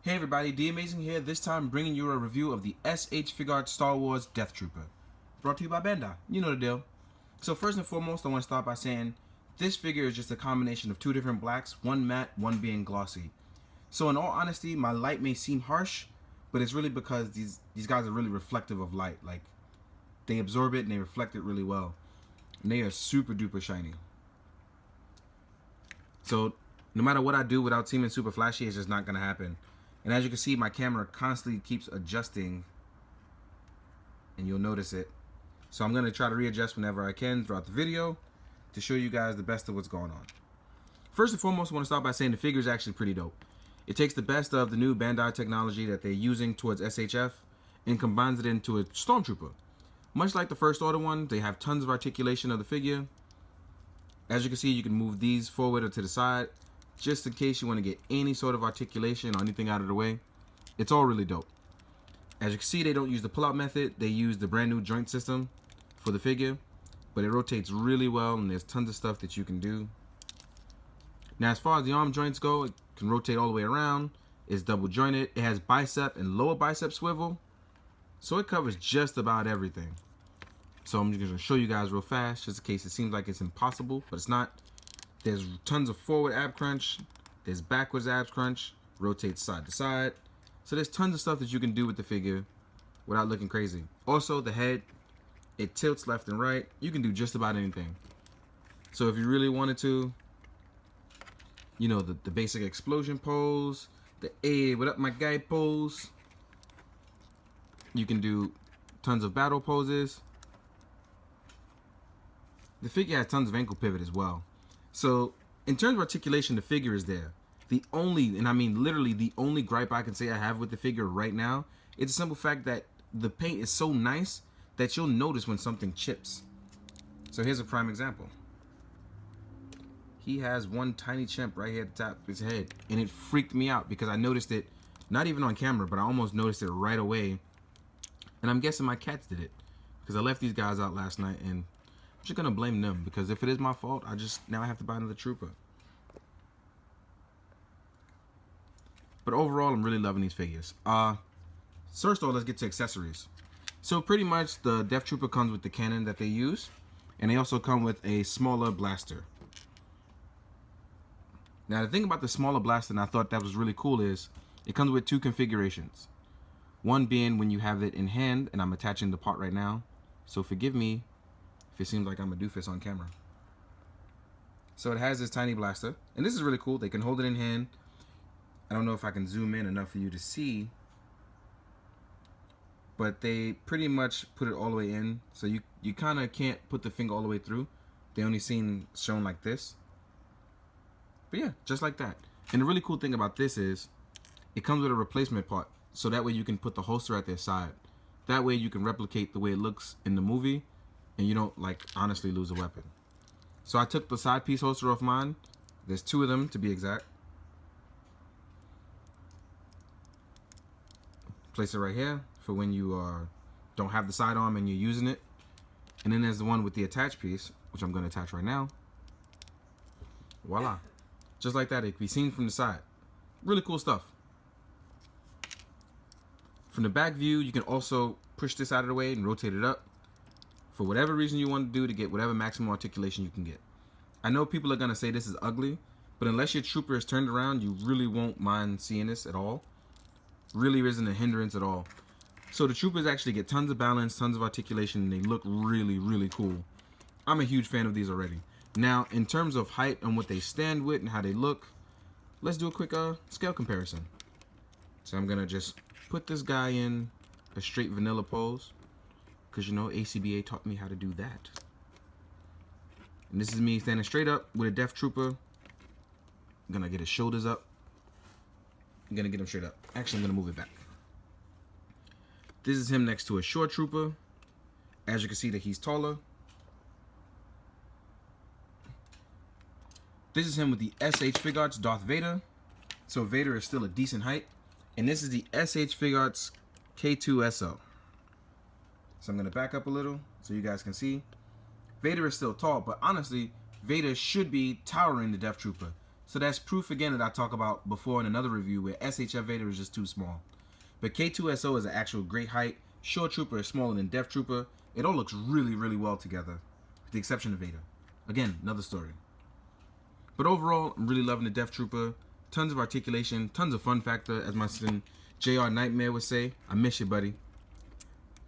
Hey everybody, D Amazing here, this time bringing you a review of the SH Figuarts Star Wars Death Trooper. Brought to you by Bandai. You know the deal. So first and foremost, I want to start by saying this figure is just a combination of two different blacks, one matte, one being glossy. So in all honesty, my light may seem harsh, but it's really because these guys are really reflective of light. Like, they absorb it and they reflect it really well. And they are super duper shiny. So no matter what I do without seeming super flashy, it's just not going to happen. And as you can see, my camera constantly keeps adjusting, and you'll notice it. So I'm going to try to readjust whenever I can throughout the video to show you guys the best of what's going on. First and foremost, I want to start by saying the figure is actually pretty dope. It takes the best of the new Bandai technology that they're using towards SHF and combines it into a Stormtrooper. Much like the First Order one, they have tons of articulation of the figure. As you can see, you can move these forward or to the side, just in case you want to get any sort of articulation or anything out of the way. It's all really dope. As you can see, they don't use the pull-out method. They use the brand new joint system for the figure, but it rotates really well, and there's tons of stuff that you can do. Now, as far as the arm joints go, it can rotate all the way around. It's double jointed. It has bicep and lower bicep swivel, so it covers just about everything. So I'm just going to show you guys real fast, just in case it seems like it's impossible, but it's not. There's tons of forward ab crunch, there's backwards ab crunch, rotates side to side. So there's tons of stuff that you can do with the figure without looking crazy. Also, the head, it tilts left and right. You can do just about anything. So if you really wanted to, you know, the basic explosion pose, the hey, what up my guy pose. You can do tons of battle poses. The figure has tons of ankle pivot as well. So, in terms of articulation, the figure is there. The only, and I mean literally the only gripe I can say I have with the figure right now, it's a simple fact that the paint is so nice that you'll notice when something chips. So here's a prime example. He has one tiny chip right here at the top of his head, and it freaked me out because I noticed it, not even on camera, but I almost noticed it right away. And I'm guessing my cats did it, because I left these guys out last night, and I'm just gonna blame them, because if it is my fault, now I have to buy another trooper. But overall, I'm really loving these figures. First of all, let's get to accessories. So pretty much the Death Trooper comes with the cannon that they use, and they also come with a smaller blaster. Now the thing about the smaller blaster, and I thought that was really cool, is it comes with two configurations. One being when you have it in hand, and I'm attaching the part right now, so forgive me if it seems like I'm a doofus on camera. So it has this tiny blaster, and this is really cool. They can hold it in hand. I don't know if I can zoom in enough for you to see, but they pretty much put it all the way in, so you kind of can't put the finger all the way through. They only seen shown like this. But yeah, just like that. And the really cool thing about this is it comes with a replacement part, so that way you can put the holster at their side. That way you can replicate the way it looks in the movie, and you don't, like, honestly lose a weapon. So I took the side piece holster off mine. There's two of them to be exact. Place it right here for when you don't have the sidearm and you're using it. And then there's the one with the attached piece, which I'm going to attach right now. Voila. Just like that, it can be seen from the side. Really cool stuff. From the back view, you can also push this out of the way and rotate it up for whatever reason you want to do to get whatever maximum articulation you can get. I know people are going to say this is ugly, but unless your trooper is turned around, you really won't mind seeing this at all. Really isn't a hindrance at all. So the troopers actually get tons of balance, tons of articulation, and they look really, really cool. I'm a huge fan of these already. Now, in terms of height and what they stand with and how they look, let's do a quick scale comparison. So I'm going to just put this guy in a straight vanilla pose, because, you know, ACBA taught me how to do that. And this is me standing straight up with a Death Trooper. I'm going to get his shoulders up. I'm going to get him straight up. Actually, I'm going to move it back. This is him next to a short trooper. As you can see that he's taller. This is him with the SH Figuarts Darth Vader. So Vader is still a decent height. And this is the SH Figuarts K2SO. So I'm going to back up a little so you guys can see. Vader is still tall, but honestly, Vader should be towering the Death Trooper. So that's proof again that I talked about before in another review where SHF Vader is just too small. But K2SO is an actual great height. Shore Trooper is smaller than Death Trooper. It all looks really, really well together, with the exception of Vader. Again, another story. But overall, I'm really loving the Death Trooper. Tons of articulation, tons of fun factor, as my son JR Nightmare would say. I miss you, buddy.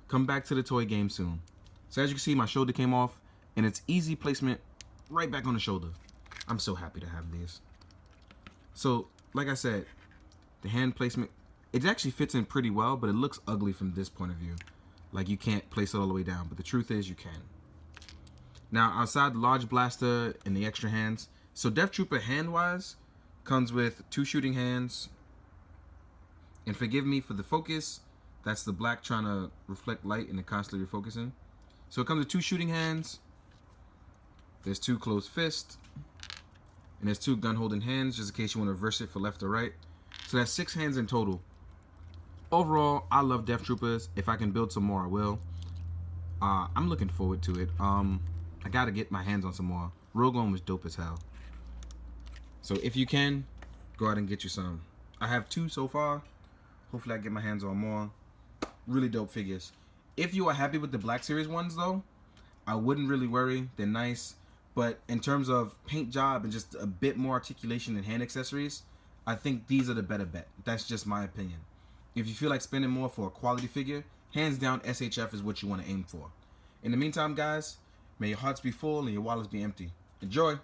Come back to the toy game soon. So as you can see, my shoulder came off, and it's easy placement right back on the shoulder. I'm so happy to have these. So, like I said, the hand placement, it actually fits in pretty well, but it looks ugly from this point of view. Like you can't place it all the way down, but the truth is you can. Now, outside the large blaster and the extra hands, so Death Trooper hand-wise comes with 2 shooting hands. And forgive me for the focus, that's the black trying to reflect light and it constantly refocusing. So it comes with 2 shooting hands. There's 2 closed fists. And there's 2 gun-holding hands, just in case you want to reverse it for left or right. So that's 6 hands in total. Overall, I love Death Troopers. If I can build some more, I will. I'm looking forward to it. I gotta get my hands on some more. Rogue One was dope as hell. So if you can, go out and get you some. I have 2 so far. Hopefully I get my hands on more. Really dope figures. If you are happy with the Black Series ones though, I wouldn't really worry. They're nice. But in terms of paint job and just a bit more articulation and hand accessories, I think these are the better bet. That's just my opinion. If you feel like spending more for a quality figure, hands down SHF is what you want to aim for. In the meantime, guys, may your hearts be full and your wallets be empty. Enjoy!